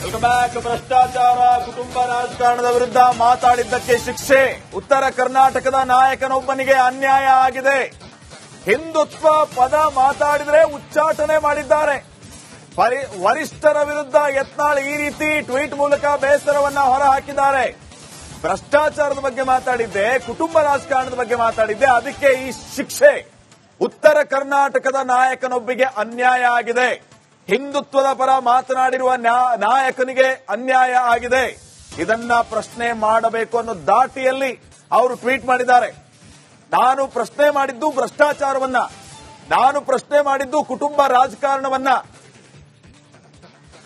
Welcome back. ಭ್ರಷ್ಟಾಚಾರ ಕುಟುಂಬ ರಾಜಕಾರಣದ ವಿರುದ್ಧ ಮಾತಾಡಿದ್ದಕ್ಕೆ ಶಿಕ್ಷೆ. ಉತ್ತರ ಕರ್ನಾಟಕದ ನಾಯಕನೊಬ್ಬನಿಗೆ ಅನ್ಯಾಯ ಆಗಿದೆ. ಹಿಂದುತ್ವ ಪದ ಮಾತಾಡಿದ್ರೆ ಉಚ್ಚಾಟನೆ ಮಾಡಿದ್ದಾರೆ. ವರಿಷ್ಠರ ವಿರುದ್ಧ ಯತ್ನಾಳ್ ಈ ರೀತಿ ಟ್ವೀಟ್ ಮೂಲಕ ಬೇಸರವನ್ನ ಹೊರಹಾಕಿದ್ದಾರೆ. ಭ್ರಷ್ಟಾಚಾರದ ಬಗ್ಗೆ ಮಾತಾಡಿದ್ದೆ, ಕುಟುಂಬ ರಾಜಕಾರಣದ ಬಗ್ಗೆ ಮಾತಾಡಿದ್ದೆ, ಅದಕ್ಕೆ ಈ ಶಿಕ್ಷೆ. ಉತ್ತರ ಕರ್ನಾಟಕದ ನಾಯಕನೊಬ್ಬಿಗೆ ಅನ್ಯಾಯ ಆಗಿದೆ. ಹಿಂದುತ್ವದ ಪರ ಮಾತನಾಡಿರುವ ನಾಯಕನಿಗೆ ಅನ್ಯಾಯ ಆಗಿದೆ. ಇದನ್ನ ಪ್ರಶ್ನೆ ಮಾಡಬೇಕು ಅನ್ನೋ ದಾಟಿಯಲ್ಲಿ ಅವರು ಟ್ವೀಟ್ ಮಾಡಿದ್ದಾರೆ. ನಾನು ಪ್ರಶ್ನೆ ಮಾಡಿದ್ದು ಭ್ರಷ್ಟಾಚಾರವನ್ನ, ನಾನು ಪ್ರಶ್ನೆ ಮಾಡಿದ್ದು ಕುಟುಂಬ ರಾಜಕಾರಣವನ್ನ,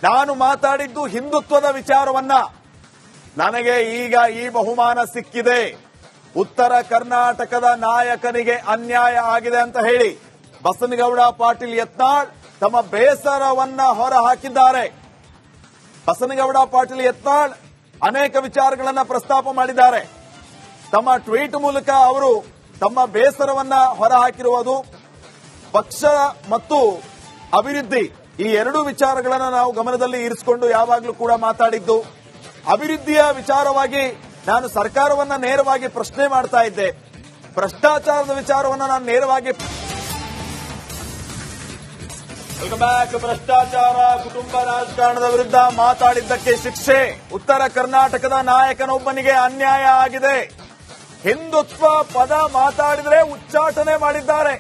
ನಾನು ಮಾತಾಡಿದ್ದು ಹಿಂದುತ್ವದ ವಿಚಾರವನ್ನ. ನನಗೆ ಈಗ ಈ ಬಹುಮಾನ ಸಿಕ್ಕಿದೆ. ಉತ್ತರ ಕರ್ನಾಟಕದ ನಾಯಕನಿಗೆ ಅನ್ಯಾಯ ಆಗಿದೆ ಅಂತ ಹೇಳಿ ಬಸನಗೌಡ ಪಾಟೀಲ್ ಯತ್ನಾಳ್ ತಮ್ಮ ಬೇಸರವನ್ನ ಹೊರಹಾಕಿದ್ದಾರೆ. ಬಸನಗೌಡ ಪಾಟೀಲ್ ಯತ್ನಾಳ್ ಅನೇಕ ವಿಚಾರಗಳನ್ನ ಪ್ರಸ್ತಾಪ ಮಾಡಿದ್ದಾರೆ. ತಮ್ಮ ಟ್ವೀಟ್ ಮೂಲಕ ಅವರು ತಮ್ಮ ಬೇಸರವನ್ನ ಹೊರಹಾಕಿರುವುದು ಪಕ್ಷ ಮತ್ತು ಅಭಿವೃದ್ಧಿ, ಈ ಎರಡೂ ವಿಚಾರಗಳನ್ನ ನಾವು ಗಮನದಲ್ಲಿ ಇರಿಸಿಕೊಂಡು ಯಾವಾಗಲೂ ಕೂಡ ಮಾತಾಡಿದ್ದು. ಅಭಿವೃದ್ಧಿಯ ವಿಚಾರವಾಗಿ ನಾನು ಸರ್ಕಾರವನ್ನ ನೇರವಾಗಿ ಪ್ರಶ್ನೆ ಮಾಡ್ತಾ ಇದ್ದೆ. ಭ್ರಷ್ಟಾಚಾರದ ವಿಚಾರವನ್ನ ನಾನು ನೇರವಾಗಿ ಭ್ರಷ್ಟಾಚಾರ ಕುಟುಂಬ ರಾಜಕಾರಣದ ವಿರುದ್ಧ ಮಾತಾಡಿದ್ದಕ್ಕೆ ಶಿಕ್ಷೆ. ಉತ್ತರ ಕರ್ನಾಟಕದ ನಾಯಕನೊಬ್ಬನಿಗೆ ಅನ್ಯಾಯ ಆಗಿದೆ. ಹಿಂದುತ್ವ ಪದ ಮಾತಾಡಿದ್ರೆ ಉಚ್ಚಾಟನೆ ಮಾಡಿದ್ದಾರೆ.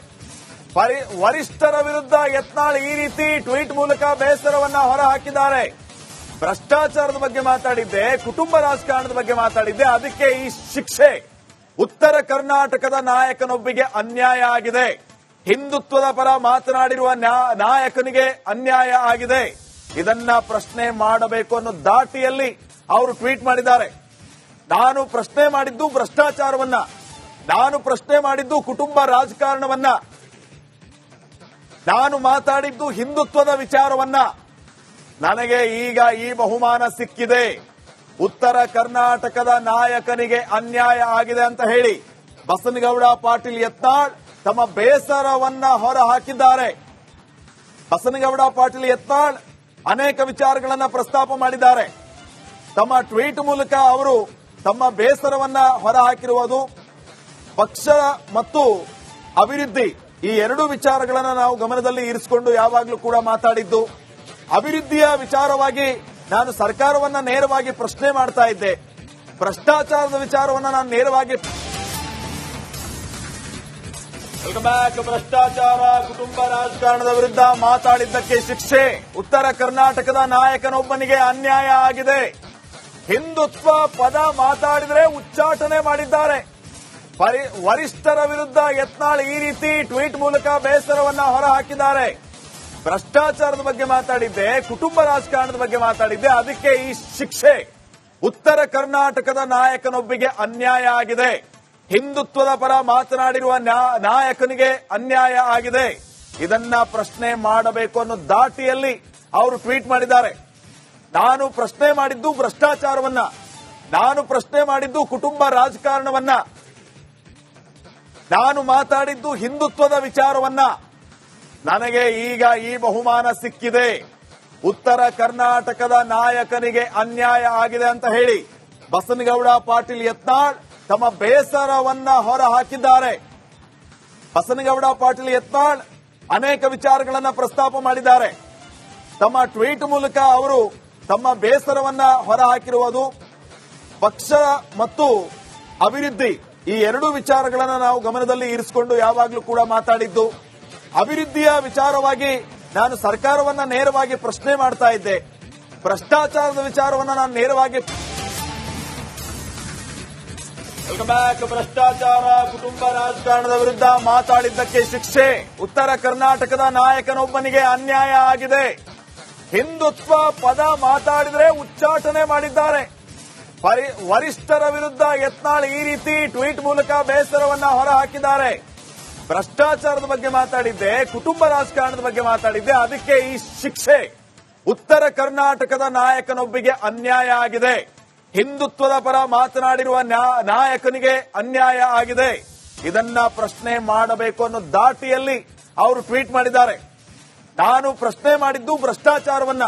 ವರಿಷ್ಠರ ವಿರುದ್ಧ ಯತ್ನಾಳ್ ಈ ರೀತಿ ಟ್ವೀಟ್ ಮೂಲಕ ಬೇಸರವನ್ನ ಹೊರಹಾಕಿದ್ದಾರೆ. ಭ್ರಷ್ಟಾಚಾರದ ಬಗ್ಗೆ ಮಾತಾಡಿದ್ದೆ, ಕುಟುಂಬ ರಾಜಕಾರಣದ ಬಗ್ಗೆ ಮಾತಾಡಿದ್ದೆ, ಅದಕ್ಕೆ ಈ ಶಿಕ್ಷೆ. ಉತ್ತರ ಕರ್ನಾಟಕದ ನಾಯಕನೊಬ್ಬಿಗೆ ಅನ್ಯಾಯ ಆಗಿದೆ. ಹಿಂದುತ್ವದ ಪರ ಮಾತನಾಡಿರುವ ನಾಯಕನಿಗೆ ಅನ್ಯಾಯ ಆಗಿದೆ. ಇದನ್ನ ಪ್ರಶ್ನೆ ಮಾಡಬೇಕು ಅನ್ನೋ ದಾಟಿಯಲ್ಲಿ ಅವರು ಟ್ವೀಟ್ ಮಾಡಿದ್ದಾರೆ. ನಾನು ಪ್ರಶ್ನೆ ಮಾಡಿದ್ದು ಭ್ರಷ್ಟಾಚಾರವನ್ನ, ನಾನು ಪ್ರಶ್ನೆ ಮಾಡಿದ್ದು ಕುಟುಂಬ ರಾಜಕಾರಣವನ್ನ, ನಾನು ಮಾತಾಡಿದ್ದು ಹಿಂದುತ್ವದ ವಿಚಾರವನ್ನ. ನನಗೆ ಈಗ ಈ ಬಹುಮಾನ ಸಿಕ್ಕಿದೆ. ಉತ್ತರ ಕರ್ನಾಟಕದ ನಾಯಕನಿಗೆ ಅನ್ಯಾಯ ಆಗಿದೆ ಅಂತ ಹೇಳಿ ಬಸನಗೌಡ ಪಾಟೀಲ್ ಯತ್ನಾಳ್ ತಮ್ಮ ಬೇಸರವನ್ನ ಹೊರಹಾಕಿದ್ದಾರೆ. ಬಸನಗೌಡ ಪಾಟೀಲ್ ಯತ್ನಾಳ್ ಅನೇಕ ವಿಚಾರಗಳನ್ನ ಪ್ರಸ್ತಾಪ ಮಾಡಿದ್ದಾರೆ. ತಮ್ಮ ಟ್ವೀಟ್ ಮೂಲಕ ಅವರು ತಮ್ಮ ಬೇಸರವನ್ನ ಹೊರಹಾಕಿರುವುದು ಪಕ್ಷ ಮತ್ತು ಅಭಿವೃದ್ಧಿ, ಈ ಎರಡೂ ವಿಚಾರಗಳನ್ನ ನಾವು ಗಮನದಲ್ಲಿ ಇರಿಸಿಕೊಂಡು ಯಾವಾಗಲೂ ಕೂಡ ಮಾತಾಡಿದ್ದು. ಅಭಿವೃದ್ಧಿಯ ವಿಚಾರವಾಗಿ ನಾನು ಸರ್ಕಾರವನ್ನ ನೇರವಾಗಿ ಪ್ರಶ್ನೆ ಮಾಡ್ತಾ ಇದ್ದೆ. ಭ್ರಷ್ಟಾಚಾರದ ವಿಚಾರವನ್ನ ನಾನು ನೇರವಾಗಿ ಭ್ರಷ್ಟಾಚಾರ ಕುಟುಂಬ ರಾಜಕಾರಣದ ವಿರುದ್ಧ ಮಾತಾಡಿದ್ದಕ್ಕೆ ಶಿಕ್ಷೆ. ಉತ್ತರ ಕರ್ನಾಟಕದ ನಾಯಕನೊಬ್ಬನಿಗೆ ಅನ್ಯಾಯ ಆಗಿದೆ. ಹಿಂದುತ್ವ ಪದ ಮಾತಾಡಿದ್ರೆ ಉಚ್ಚಾಟನೆ ಮಾಡಿದ್ದಾರೆ. ವರಿಷ್ಠರ ವಿರುದ್ಧ ಯತ್ನಾಳ್ ಈ ರೀತಿ ಟ್ವೀಟ್ ಮೂಲಕ ಬೇಸರವನ್ನ ಹೊರಹಾಕಿದ್ದಾರೆ. ಭ್ರಷ್ಟಾಚಾರದ ಬಗ್ಗೆ ಮಾತಾಡಿದ್ದೆ, ಕುಟುಂಬ ರಾಜಕಾರಣದ ಬಗ್ಗೆ ಮಾತಾಡಿದ್ದೆ, ಅದಕ್ಕೆ ಈ ಶಿಕ್ಷೆ. ಉತ್ತರ ಕರ್ನಾಟಕದ ನಾಯಕನೊಬ್ಬಿಗೆ ಅನ್ಯಾಯ ಆಗಿದೆ. ಹಿಂದುತ್ವದ ಪರ ಮಾತನಾಡಿರುವ ನಾಯಕನಿಗೆ ಅನ್ಯಾಯ ಆಗಿದೆ. ಇದನ್ನ ಪ್ರಶ್ನೆ ಮಾಡಬೇಕು ಅನ್ನೋ ದಾಟಿಯಲ್ಲಿ ಅವರು ಟ್ವೀಟ್ ಮಾಡಿದ್ದಾರೆ. ನಾನು ಪ್ರಶ್ನೆ ಮಾಡಿದ್ದು ಭ್ರಷ್ಟಾಚಾರವನ್ನ, ನಾನು ಪ್ರಶ್ನೆ ಮಾಡಿದ್ದು ಕುಟುಂಬ ರಾಜಕಾರಣವನ್ನ, ನಾನು ಮಾತಾಡಿದ್ದು ಹಿಂದುತ್ವದ ವಿಚಾರವನ್ನ. ನನಗೆ ಈಗ ಈ ಬಹುಮಾನ ಸಿಕ್ಕಿದೆ. ಉತ್ತರ ಕರ್ನಾಟಕದ ನಾಯಕನಿಗೆ ಅನ್ಯಾಯ ಆಗಿದೆ ಅಂತ ಹೇಳಿ ಬಸನಗೌಡ ಪಾಟೀಲ್ ಯತ್ನಾಳ್ ತಮ್ಮ ಬೇಸರವನ್ನ ಹೊರಹಾಕಿದ್ದಾರೆ. ಬಸನಗೌಡ ಪಾಟೀಲ್ ಯತ್ನಾಳ್ ಅನೇಕ ವಿಚಾರಗಳನ್ನ ಪ್ರಸ್ತಾಪ ಮಾಡಿದ್ದಾರೆ. ತಮ್ಮ ಟ್ವೀಟ್ ಮೂಲಕ ಅವರು ತಮ್ಮ ಬೇಸರವನ್ನ ಹೊರಹಾಕಿರುವುದು ಪಕ್ಷ ಮತ್ತು ಅಭಿವೃದ್ಧಿ, ಈ ಎರಡೂ ವಿಚಾರಗಳನ್ನ ನಾವು ಗಮನದಲ್ಲಿ ಇರಿಸಿಕೊಂಡು ಯಾವಾಗಲೂ ಕೂಡ ಮಾತಾಡಿದ್ದು. ಅಭಿವೃದ್ಧಿಯ ವಿಚಾರವಾಗಿ ನಾನು ಸರ್ಕಾರವನ್ನ ನೇರವಾಗಿ ಪ್ರಶ್ನೆ ಮಾಡ್ತಾ ಇದ್ದೆ. ಭ್ರಷ್ಟಾಚಾರದ ವಿಚಾರವನ್ನ ನಾನು ನೇರವಾಗಿ ಭ್ರಷ್ಟಾಚಾರ ಕುಟುಂಬ ರಾಜಕಾರಣದ ವಿರುದ್ಧ ಮಾತಾಡಿದ್ದಕ್ಕೆ ಶಿಕ್ಷೆ. ಉತ್ತರ ಕರ್ನಾಟಕದ ನಾಯಕನೊಬ್ಬನಿಗೆ ಅನ್ಯಾಯ ಆಗಿದೆ. ಹಿಂದುತ್ವ ಪದ ಮಾತಾಡಿದ್ರೆ ಉಚ್ಚಾಟನೆ ಮಾಡಿದ್ದಾರೆ. ವರಿಷ್ಠರ ವಿರುದ್ಧ ಯತ್ನಾಳ್ ಈ ರೀತಿ ಟ್ವೀಟ್ ಮೂಲಕ ಬೇಸರವನ್ನ ಹೊರಹಾಕಿದ್ದಾರೆ. ಭ್ರಷ್ಟಾಚಾರದ ಬಗ್ಗೆ ಮಾತಾಡಿದ್ದೆ, ಕುಟುಂಬ ರಾಜಕಾರಣದ ಬಗ್ಗೆ ಮಾತಾಡಿದ್ದೆ, ಅದಕ್ಕೆ ಈ ಶಿಕ್ಷೆ. ಉತ್ತರ ಕರ್ನಾಟಕದ ನಾಯಕನೊಬ್ಬಿಗೆ ಅನ್ಯಾಯ ಆಗಿದೆ. ಹಿಂದುತ್ವದ ಪರ ಮಾತನಾಡಿರುವ ನಾಯಕನಿಗೆ ಅನ್ಯಾಯ ಆಗಿದೆ. ಇದನ್ನ ಪ್ರಶ್ನೆ ಮಾಡಬೇಕು ಅನ್ನೋ ದಾಟಿಯಲ್ಲಿ ಅವರು ಟ್ವೀಟ್ ಮಾಡಿದ್ದಾರೆ. ನಾನು ಪ್ರಶ್ನೆ ಮಾಡಿದ್ದು ಭ್ರಷ್ಟಾಚಾರವನ್ನ,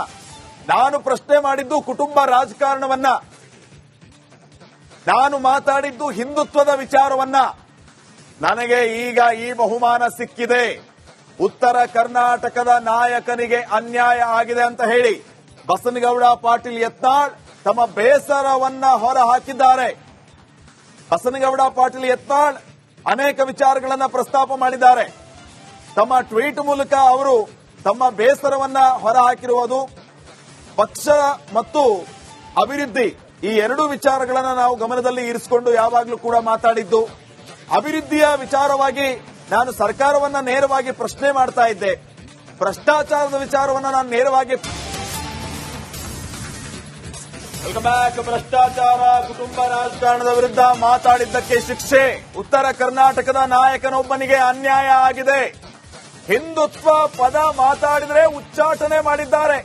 ನಾನು ಪ್ರಶ್ನೆ ಮಾಡಿದ್ದು ಕುಟುಂಬ ರಾಜಕಾರಣವನ್ನ, ನಾನು ಮಾತಾಡಿದ್ದು ಹಿಂದುತ್ವದ ವಿಚಾರವನ್ನ. ನನಗೆ ಈಗ ಈ ಬಹುಮಾನ ಸಿಕ್ಕಿದೆ. ಉತ್ತರ ಕರ್ನಾಟಕದ ನಾಯಕನಿಗೆ ಅನ್ಯಾಯ ಆಗಿದೆ ಅಂತ ಹೇಳಿ ಬಸನಗೌಡ ಪಾಟೀಲ್ ಯತ್ನಾಳ್ ತಮ್ಮ ಬೇಸರವನ್ನ ಹೊರ ಹಾಕಿದ್ದಾರೆ. ಬಸನಗೌಡ ಪಾಟೀಲ್ ಯತ್ನಾಳ್ ಅನೇಕ ವಿಚಾರಗಳನ್ನ ಪ್ರಸ್ತಾಪ ಮಾಡಿದ್ದಾರೆ. ತಮ್ಮ ಟ್ವೀಟ್ ಮೂಲಕ ಅವರು ತಮ್ಮ ಬೇಸರವನ್ನ ಹೊರ ಹಾಕಿರುವುದು ಪಕ್ಷ ಮತ್ತು ಅಭಿವೃದ್ಧಿ ಈ ಎರಡೂ ವಿಚಾರಗಳನ್ನ ನಾವು ಗಮನದಲ್ಲಿ ಇರಿಸಿಕೊಂಡು ಯಾವಾಗಲೂ ಕೂಡ ಮಾತಾಡಿದ್ದು. ಅಭಿವೃದ್ಧಿಯ ವಿಚಾರವಾಗಿ ನಾನು ಸರ್ಕಾರವನ್ನ ನೇರವಾಗಿ ಪ್ರಶ್ನೆ ಮಾಡ್ತಾ ಇದ್ದೆ. ಭ್ರಷ್ಟಾಚಾರದ ವಿಚಾರವನ್ನ ನಾನು ನೇರವಾಗಿ ವೆಲ್ಕಮ್ ಬ್ಯಾಕ್. ಭ್ರಷ್ಟಾಚಾರ ಕುಟುಂಬ ರಾಜಕಾರಣದ ವಿರುದ್ಧ ಮಾತಾಡಿದ್ದಕ್ಕೆ ಶಿಕ್ಷೆ. ಉತ್ತರ ಕರ್ನಾಟಕದ ನಾಯಕನೊಬ್ಬನಿಗೆ ಅನ್ಯಾಯ ಆಗಿದೆ. ಹಿಂದುತ್ವ ಪದ ಮಾತಾಡಿದ್ರೆ ಉಚ್ಚಾಟನೆ ಮಾಡಿದ್ದಾರೆ.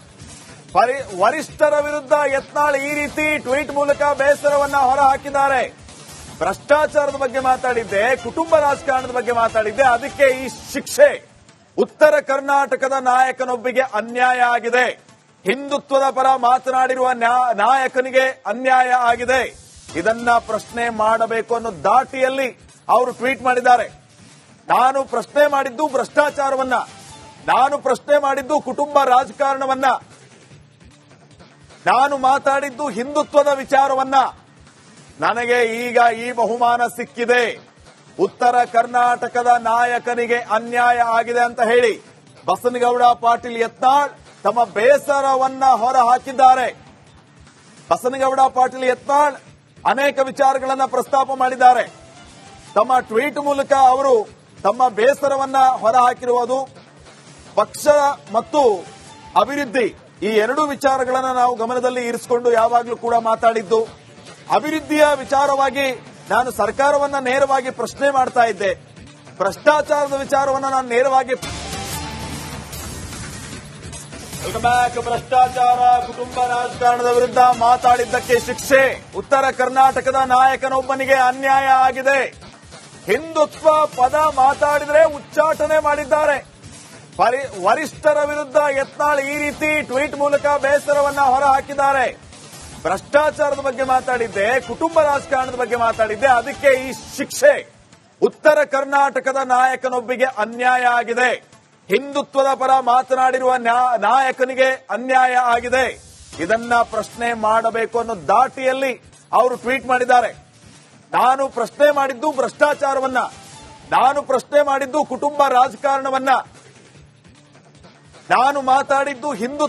ವರಿಷ್ಠರ ವಿರುದ್ಧ ಯತ್ನಾಳ್ ಈ ರೀತಿ ಟ್ವೀಟ್ ಮೂಲಕ ಬೇಸರವನ್ನ ಹೊರ ಹಾಕಿದ್ದಾರೆ. ಭ್ರಷ್ಟಾಚಾರದ ಬಗ್ಗೆ ಮಾತಾಡಿದ್ದೆ, ಕುಟುಂಬ ರಾಜಕಾರಣದ ಬಗ್ಗೆ ಮಾತಾಡಿದ್ದೆ, ಅದಕ್ಕೆ ಈ ಶಿಕ್ಷೆ. ಉತ್ತರ ಕರ್ನಾಟಕದ ನಾಯಕನೊಬ್ಬಿಗೆ ಅನ್ಯಾಯ ಆಗಿದೆ. ಹಿಂದುತ್ವದ ಪರ ಮಾತನಾಡಿರುವ ನಾಯಕನಿಗೆ ಅನ್ಯಾಯ ಆಗಿದೆ. ಇದನ್ನ ಪ್ರಶ್ನೆ ಮಾಡಬೇಕು ಅನ್ನೋ ದಾಟಿಯಲ್ಲಿ ಅವರು ಟ್ವೀಟ್ ಮಾಡಿದ್ದಾರೆ. ನಾನು ಪ್ರಶ್ನೆ ಮಾಡಿದ್ದು ಭ್ರಷ್ಟಾಚಾರವನ್ನ, ನಾನು ಪ್ರಶ್ನೆ ಮಾಡಿದ್ದು ಕುಟುಂಬ ರಾಜಕಾರಣವನ್ನ, ನಾನು ಮಾತಾಡಿದ್ದು ಹಿಂದುತ್ವದ ವಿಚಾರವನ್ನ. ನನಗೆ ಈಗ ಈ ಬಹುಮಾನ ಸಿಕ್ಕಿದೆ. ಉತ್ತರ ಕರ್ನಾಟಕದ ನಾಯಕನಿಗೆ ಅನ್ಯಾಯ ಆಗಿದೆ ಅಂತ ಹೇಳಿ ಬಸನಗೌಡ ಪಾಟೀಲ್ ಯತ್ನಾಳ್ ತಮ್ಮ ಬೇಸರವನ್ನ ಹೊರ ಹಾಕಿದ್ದಾರೆ. ಬಸನಗೌಡ ಪಾಟೀಲ್ ಯತ್ನಾಳ್ ಅನೇಕ ವಿಚಾರಗಳನ್ನ ಪ್ರಸ್ತಾಪ ಮಾಡಿದ್ದಾರೆ. ತಮ್ಮ ಟ್ವೀಟ್ ಮೂಲಕ ಅವರು ತಮ್ಮ ಬೇಸರವನ್ನ ಹೊರ ಹಾಕಿರುವುದು ಪಕ್ಷ ಮತ್ತು ಅಭಿವೃದ್ಧಿ ಈ ಎರಡೂ ವಿಚಾರಗಳನ್ನ ನಾವು ಗಮನದಲ್ಲಿ ಇರಿಸಿಕೊಂಡು ಯಾವಾಗಲೂ ಕೂಡ ಮಾತಾಡಿದ್ದು. ಅಭಿವೃದ್ಧಿಯ ವಿಚಾರವಾಗಿ ನಾನು ಸರ್ಕಾರವನ್ನ ನೇರವಾಗಿ ಪ್ರಶ್ನೆ ಮಾಡ್ತಾ ಇದ್ದೆ. ಭ್ರಷ್ಟಾಚಾರದ ವಿಚಾರವನ್ನ ನಾನು ನೇರವಾಗಿ ವೆಲ್ಕಮ್ ಬ್ಯಾಕ್. ಭ್ರಷ್ಟಾಚಾರ ಕುಟುಂಬ ರಾಜಕಾರಣದ ವಿರುದ್ಧ ಮಾತಾಡಿದ್ದಕ್ಕೆ ಶಿಕ್ಷೆ. ಉತ್ತರ ಕರ್ನಾಟಕದ ನಾಯಕನೊಬ್ಬನಿಗೆ ಅನ್ಯಾಯ ಆಗಿದೆ. ಹಿಂದುತ್ವ ಪದ ಮಾತಾಡಿದ್ರೆ ಉಚ್ಚಾಟನೆ ಮಾಡಿದ್ದಾರೆ. ವರಿಷ್ಠರ ವಿರುದ್ಧ ಯತ್ನಾಳ್ ಈ ರೀತಿ ಟ್ವೀಟ್ ಮೂಲಕ ಬೇಸರವನ್ನ ಹೊರ ಹಾಕಿದ್ದಾರೆ. ಭ್ರಷ್ಟಾಚಾರದ ಬಗ್ಗೆ ಮಾತಾಡಿದ್ದೆ, ಕುಟುಂಬ ರಾಜಕಾರಣದ ಬಗ್ಗೆ ಮಾತಾಡಿದ್ದೆ, ಅದಕ್ಕೆ ಈ ಶಿಕ್ಷೆ. ಉತ್ತರ ಕರ್ನಾಟಕದ ನಾಯಕನೊಬ್ಬಿಗೆ ಅನ್ಯಾಯ ಆಗಿದೆ. ಹಿಂದುತ್ವದ ಪರ ಮಾತನಾಡಿರುವ ನಾಯಕನಿಗೆ ಅನ್ಯಾಯ ಆಗಿದೆ. ಇದನ್ನ ಪ್ರಶ್ನೆ ಮಾಡಬೇಕು ಅನ್ನೋ ದಾಟಿಯಲ್ಲಿ ಅವರು ಟ್ವೀಟ್ ಮಾಡಿದ್ದಾರೆ. ನಾನು ಪ್ರಶ್ನೆ ಮಾಡಿದ್ದು ಭ್ರಷ್ಟಾಚಾರವನ್ನ, ನಾನು ಪ್ರಶ್ನೆ ಮಾಡಿದ್ದು ಕುಟುಂಬ ರಾಜಕಾರಣವನ್ನ, ನಾನು ಮಾತಾಡಿದ್ದು ಹಿಂದುತ್ವ